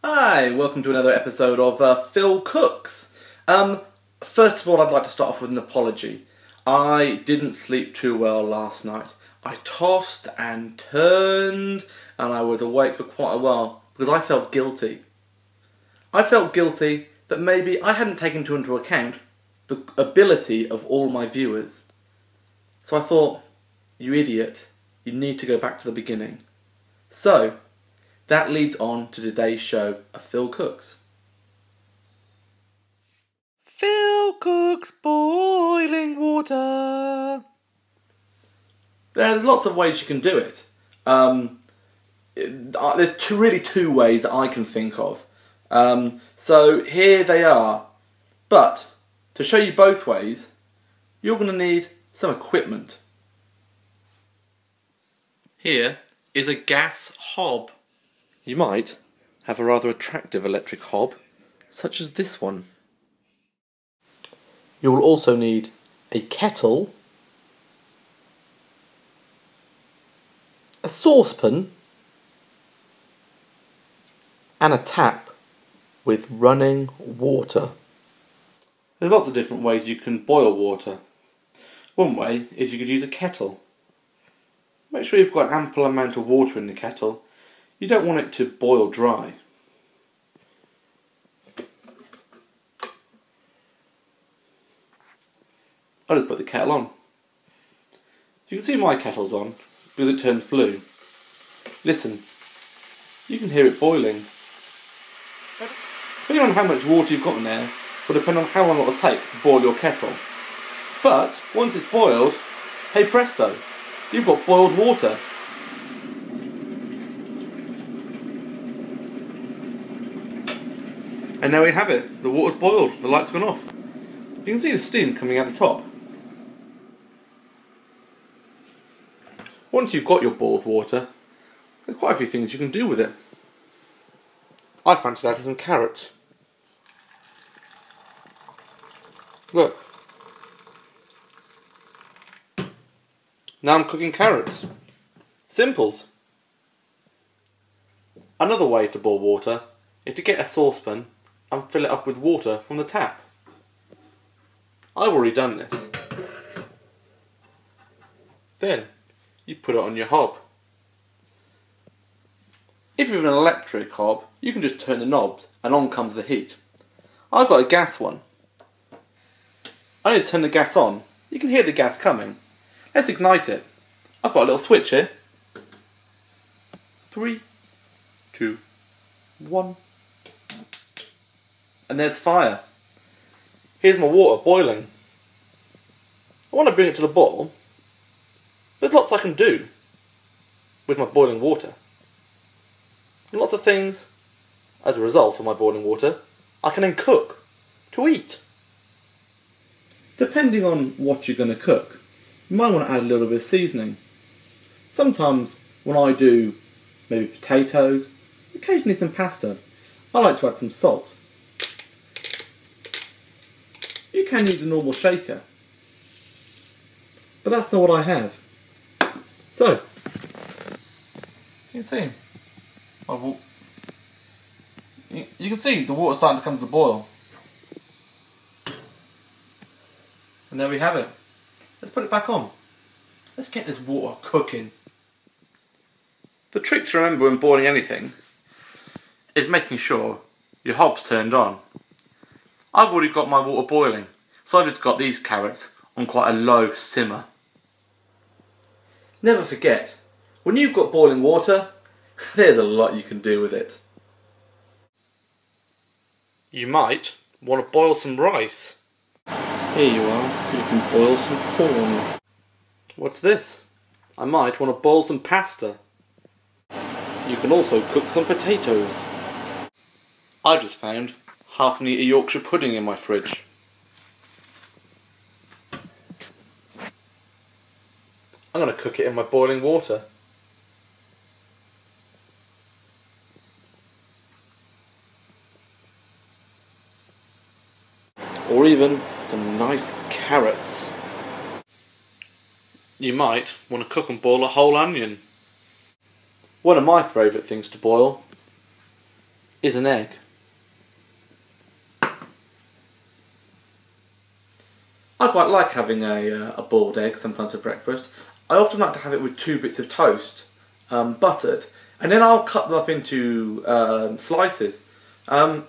Hi, welcome to another episode of Phil Cooks. First of all, I'd like to start off with an apology. I didn't sleep too well last night. I tossed and turned and I was awake for quite a while because I felt guilty. I felt guilty that maybe I hadn't taken into account the ability of all my viewers. So I thought, you idiot, you need to go back to the beginning. So, that leads on to today's show of Phil Cooks. Phil Cooks boiling water. There's lots of ways you can do it. There's really two ways that I can think of. So here they are. But to show you both ways, you're going to need some equipment. Here is a gas hob. You might have a rather attractive electric hob, such as this one. You will also need a kettle, a saucepan, and a tap with running water. There's lots of different ways you can boil water. One way is you could use a kettle. Make sure you've got an ample amount of water in the kettle. You don't want it to boil dry. I'll just put the kettle on. You can see my kettle's on because it turns blue. Listen, you can hear it boiling. Depending on how much water you've got in there will depend on how long it will take to boil your kettle. But once it's boiled, hey presto, you've got boiled water. And now we have it. The water's boiled. The light's gone off. You can see the steam coming out the top. Once you've got your boiled water, there's quite a few things you can do with it. I fancied adding some carrots. Look. Now I'm cooking carrots. Simples. Another way to boil water is to get a saucepan and fill it up with water from the tap. I've already done this. Then you put it on your hob. If you have an electric hob, you can just turn the knobs and on comes the heat. I've got a gas one. I need to turn the gas on. You can hear the gas coming. Let's ignite it. I've got a little switch here. 3, 2, 1. And there's fire. Here's my water boiling. I want to bring it to the boil. There's lots I can do with my boiling water. And lots of things, as a result of my boiling water, I can then cook to eat. Depending on what you're going to cook, you might want to add a little bit of seasoning. Sometimes when I do maybe potatoes, occasionally some pasta, I like to add some salt. You can use a normal shaker, but that's not what I have. So, you can see, you can see the water starting to come to the boil. And there we have it. Let's put it back on. Let's get this water cooking. The trick to remember when boiling anything is making sure your hob's turned on. I've already got my water boiling, so I've just got these carrots on quite a low simmer. Never forget, when you've got boiling water, there's a lot you can do with it. You might want to boil some rice. Here you are, you can boil some corn. What's this? I might want to boil some pasta. You can also cook some potatoes. I just found half an eater Yorkshire pudding in my fridge. I'm going to cook it in my boiling water. Or even some nice carrots. You might want to cook and boil a whole onion. One of my favourite things to boil is an egg. I quite like having a boiled egg sometimes for breakfast. I often like to have it with 2 bits of toast, buttered, and then I'll cut them up into slices. When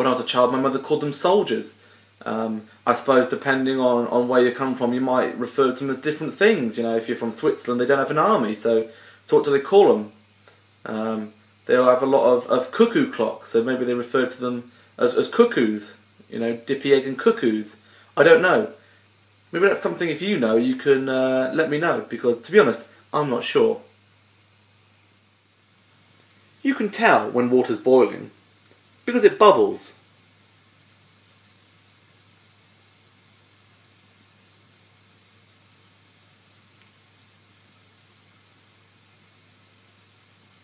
I was a child, my mother called them soldiers. I suppose depending on where you come from, you might refer to them as different things. You know, if you're from Switzerland, they don't have an army, so what do they call them? They'll have a lot of cuckoo clocks, so maybe they refer to them as cuckoos. You know, dippy egg and cuckoos. I don't know. Maybe that's something, if you know, you can let me know, because to be honest, I'm not sure. You can tell when water's boiling because it bubbles.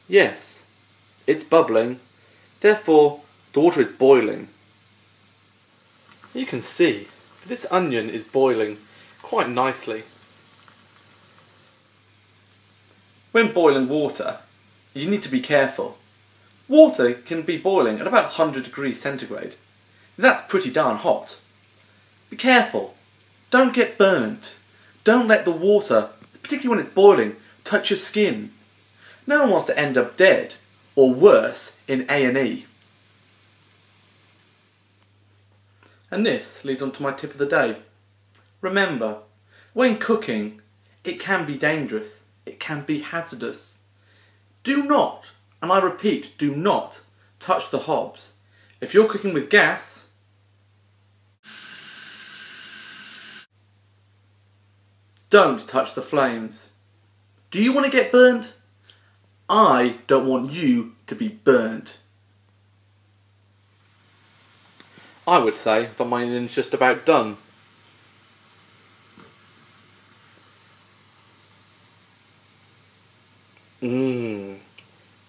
Yes, it's bubbling, therefore the water is boiling. You can see that this onion is boiling quite nicely. When boiling water, you need to be careful. Water can be boiling at about 100 degrees centigrade. That's pretty darn hot. Be careful. Don't get burnt. Don't let the water, particularly when it's boiling, touch your skin. No one wants to end up dead, or worse, in A&E. And this leads on to my tip of the day. Remember, when cooking, it can be dangerous. It can be hazardous. Do not, and I repeat, do not touch the hobs. If you're cooking with gas, don't touch the flames. Do you want to get burnt? I don't want you to be burnt. I would say that my onion's just about done.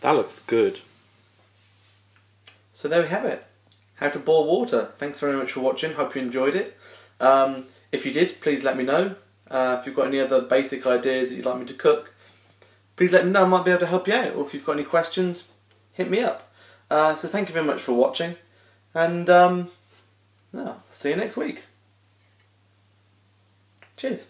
That looks good. So there we have it. How to boil water. Thanks very much for watching. Hope you enjoyed it. If you did, please let me know. If you've got any other basic ideas that you'd like me to cook, please let me know. I might be able to help you out. Or if you've got any questions, hit me up. So thank you very much for watching. And see you next week. Cheers.